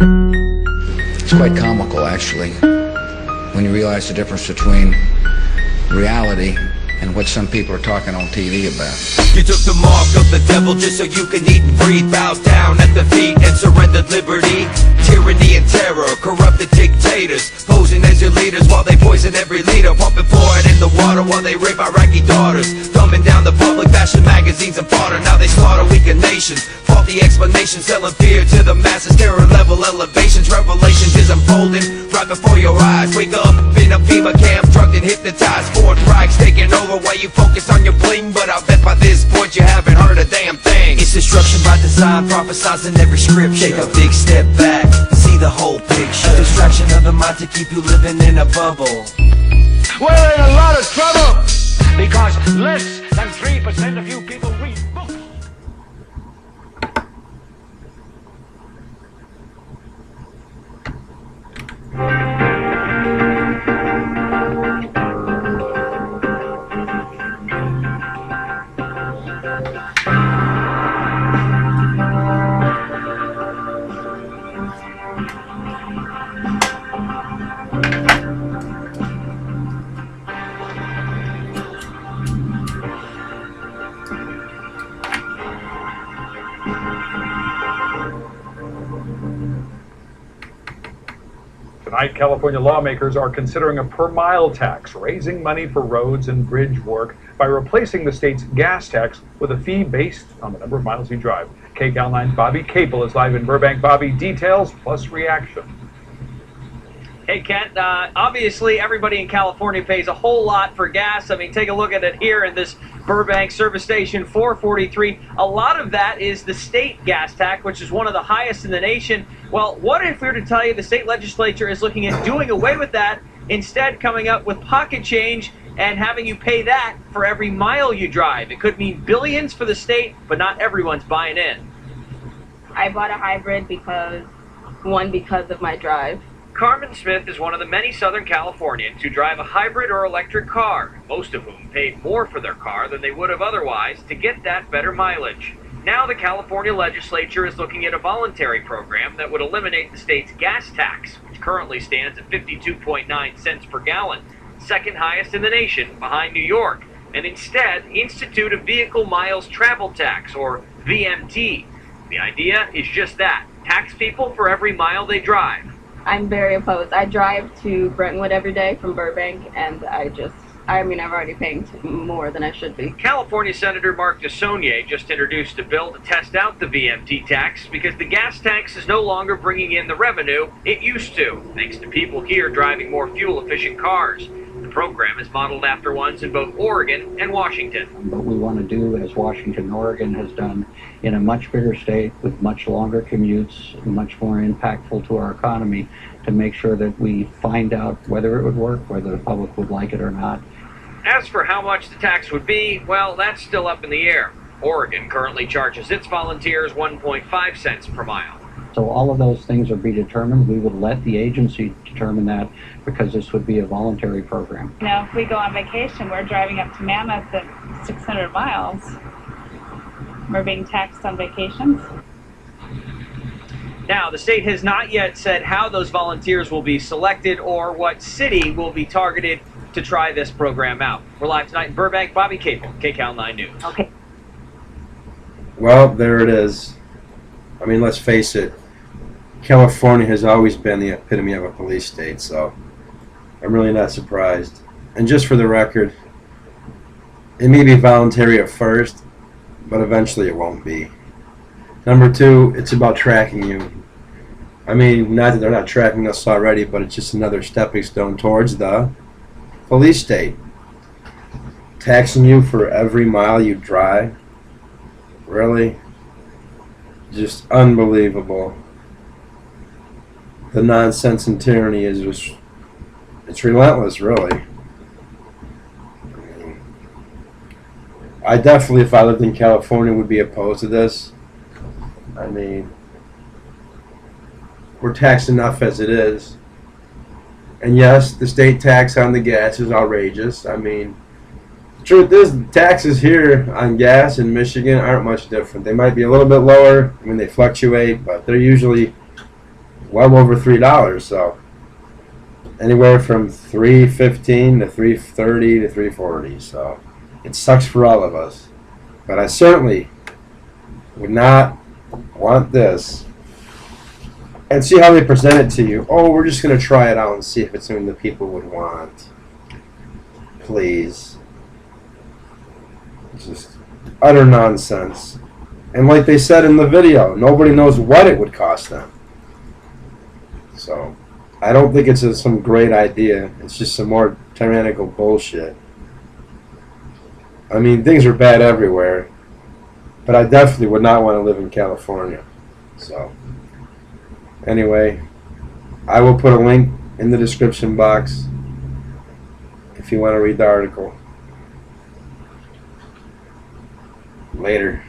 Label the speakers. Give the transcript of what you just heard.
Speaker 1: It's quite comical, actually, when you realize the difference between reality and what some people are talking on TV about.
Speaker 2: You took the mark of the devil just so you can eat and breathe. Bows down at the feet and surrendered liberty. Tyranny and terror, corrupted dictators posing as your leaders while they poison every leader. Pumping fluoride in the water while they rape Iraqi daughters. Dumbing down the public, bashing magazines and fodder. Now they slaughter weakened nations. Faulty explanations, selling fear to the masses. Terror level elevations, revelations is unfolding right before your eyes. Wake up in a fever camp, drugged and hypnotized. Fourth Reich's taking over while you focus on your bling. But I'll bet by this point you haven't heard a damn thing. It's destruction by design, prophesizing every scripture. Take a big step back, see the whole picture. A distraction of the mind to keep you living in a bubble.
Speaker 3: We're in a lot of trouble because less than 3% of you people read books.
Speaker 4: Tonight, California lawmakers are considering a per-mile tax, raising money for roads and bridge work by replacing the state's gas tax with a fee based on the number of miles you drive. KCAL 9's Bobby Capel is live in Burbank. Bobby, details plus reaction.
Speaker 5: Hey, Kent, obviously everybody in California pays a whole lot for gas. I mean, take a look at it here in this Burbank service station 443. A lot of that is the state gas tax, which is one of the highest in the nation. Well, what if we were to tell you the state legislature is looking at doing away with that, instead coming up with pocket change and having you pay that for every mile you drive? It could mean billions for the state, but not everyone's buying in.
Speaker 6: I bought a hybrid because of my drive.
Speaker 5: Carmen Smith is one of the many Southern Californians who drive a hybrid or electric car, most of whom paid more for their car than they would have otherwise to get that better mileage. Now the California legislature is looking at a voluntary program that would eliminate the state's gas tax, which currently stands at 52.9 cents per gallon, second highest in the nation behind New York, and instead institute a vehicle miles travel tax, or VMT. The idea is just that, tax people for every mile they drive.
Speaker 6: I'm very opposed. I drive to Brentwood every day from Burbank, and I'm already paying more than I should be.
Speaker 5: California Senator Mark DeSaulnier just introduced a bill to test out the VMT tax because the gas tax is no longer bringing in the revenue it used to, thanks to people here driving more fuel-efficient cars. The program is modeled after ones in both Oregon and Washington.
Speaker 7: What we want to do, as Washington and Oregon has done, in a much bigger state with much longer commutes, much more impactful to our economy, to make sure that we find out whether it would work, whether the public would like it or not.
Speaker 5: As for how much the tax would be, well, that's still up in the air. Oregon currently charges its volunteers 1.5 cents per mile.
Speaker 7: So all of those things are be determined. We would let the agency determine that because this would be a voluntary program.
Speaker 8: Now, if we go on vacation, we're driving up to Mammoth at 600 miles. We're being taxed on vacations.
Speaker 5: Now, the state has not yet said how those volunteers will be selected or what city will be targeted to try this program out. We're live tonight in Burbank. Bobby Capel, KCAL 9 News.
Speaker 6: Okay.
Speaker 9: Well, there it is. I mean, let's face it. California has always been the epitome of a police state, so I'm really not surprised. And just for the record, it may be voluntary at first, but eventually it won't be. Number two, it's about tracking you. I mean, not that they're not tracking us already, but it's just another stepping stone towards the police state. Taxing you for every mile you drive? Really? Just unbelievable. The nonsense and tyranny is just, it's relentless, really. I definitely, if I lived in California, would be opposed to this. I mean, we're taxed enough as it is. And yes, the state tax on the gas is outrageous. I mean, the truth is, the taxes here on gas in Michigan aren't much different. They might be a little bit lower. I mean, they fluctuate, but they're usually well over $3. So anywhere from $3.15 to $3.30 to $3.40. So it sucks for all of us. But I certainly would not want this. And see how they present it to you. Oh, we're just going to try it out and see if it's something that people would want. Please. It's just utter nonsense. And like they said in the video, nobody knows what it would cost them. So, I don't think it's some great idea. It's just some more tyrannical bullshit. I mean, things are bad everywhere. But I definitely would not want to live in California. So, anyway, I will put a link in the description box if you want to read the article. Later.